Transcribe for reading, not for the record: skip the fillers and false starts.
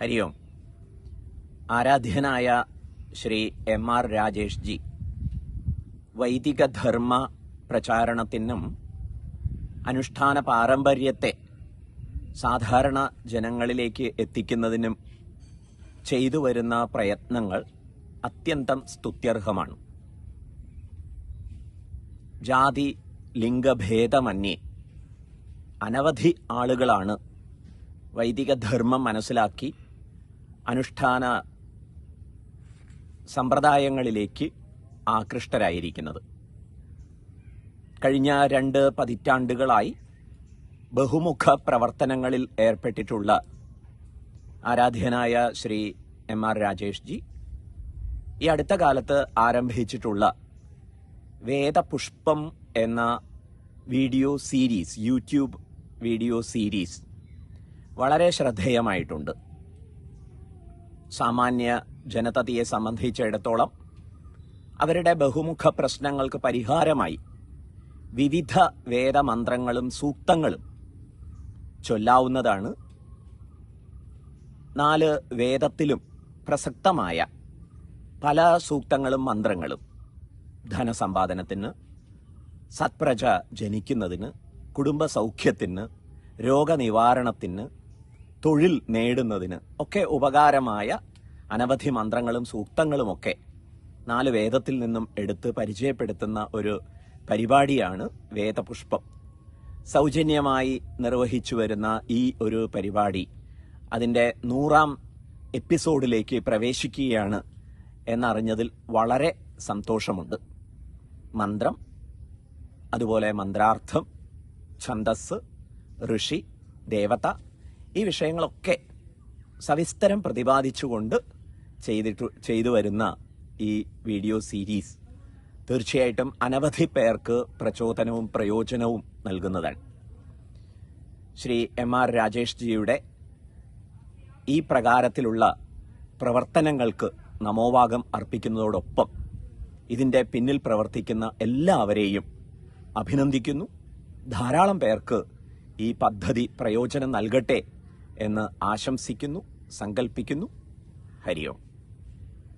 ഹരി ഓം. ആരാധ്യനായ ശ്രീ എം.ആർ. രാജേഷ് ജി വൈദിക ധർമ്മ പ്രചാരണത്തിനും അനുഷ്ഠാന പാരമ്പര്യത്തെ സാധാരണ ജനങ്ങളിലേക്ക് എത്തിക്കുന്നതിനും ചെയ്തു വരുന്ന പ്രയത്നങ്ങൾ അത്യന്തം സ്തുത്യർഹമാണ്. ജാതി ലിംഗഭേദമന്യേ അനവധി ആളുകളാണ് വൈദിക ധർമ്മം മനസ്സിലാക്കി അനുഷ്ഠാന സമ്പ്രദായങ്ങളിലേക്ക് ആകൃഷ്ടരായിരിക്കുന്നത്. കഴിഞ്ഞ 2 പതിറ്റാണ്ടുകളായി ബഹുമുഖ പ്രവർത്തനങ്ങളിൽ ഏർപ്പെട്ടിട്ടുള്ള ആരാധ്യനായ ശ്രീ എം.ആർ. രാജേഷ് ജി ഈ അടുത്ത കാലത്ത് ആരംഭിച്ചിട്ടുള്ള വേദപുഷ്പം എന്ന video series, YouTube video series വളരെ ശ്രദ്ധേയമായിട്ടുണ്ട്. സാമാന്യ ജനതയെ സംബന്ധിച്ചിടത്തോളം അവരുടെ ബഹുമുഖ പ്രശ്നങ്ങൾക്ക് പരിഹാരമായി വിവിധ വേദമന്ത്രങ്ങളും സൂക്തങ്ങളും ചൊല്ലാവുന്നതാണ്. 4 വേദത്തിലും പ്രസക്തമായ പല സൂക്തങ്ങളും മന്ത്രങ്ങളും ധനസമ്പാദനത്തിന്, സത്പ്രജ ജനിക്കുന്നതിന്, കുടുംബ സൗഖ്യത്തിന്, രോഗനിവാരണത്തിന്, തൊഴിൽ നേടുന്നതിന് ഒക്കെ ഉപകാരമായ അനവധി മന്ത്രങ്ങളും സൂക്തങ്ങളുമൊക്കെ 4 വേദത്തിൽ നിന്നും എടുത്ത് പരിചയപ്പെടുത്തുന്ന ഒരു പരിപാടിയാണ് വേദപുഷ്പം. സൗജന്യമായി നിർവഹിച്ചു വരുന്ന ഈ ഒരു പരിപാടി അതിൻ്റെ 100ാം എപ്പിസോഡിലേക്ക് പ്രവേശിക്കുകയാണ് എന്നറിഞ്ഞതിൽ വളരെ സന്തോഷമുണ്ട്. മന്ത്രം, അതുപോലെ മന്ത്രാർത്ഥം, ഛന്ദസ്, ഋഷി, ദേവത, ഈ വിഷയങ്ങളൊക്കെ സവിസ്തരം പ്രതിപാദിച്ചുകൊണ്ട് ചെയ്തു വരുന്ന ഈ വീഡിയോ സീരീസ് തീർച്ചയായിട്ടും അനവധി പേർക്ക് പ്രചോദനവും പ്രയോജനവും നൽകുന്നതാണ്. ശ്രീ എം.ആർ. രാജേഷ് ജിയുടെ ഈ പ്രകാരത്തിലുള്ള പ്രവർത്തനങ്ങൾക്ക് നമോവാകം അർപ്പിക്കുന്നതോടൊപ്പം ഇതിൻ്റെ പിന്നിൽ പ്രവർത്തിക്കുന്ന എല്ലാവരെയും അഭിനന്ദിക്കുന്നു. ധാരാളം പേർക്ക് ഈ പദ്ധതി പ്രയോജനം നൽകട്ടെ എന്ന് ആശംസിക്കുന്നു, സങ്കല്പിക്കുന്നു. ഹരി ഓം.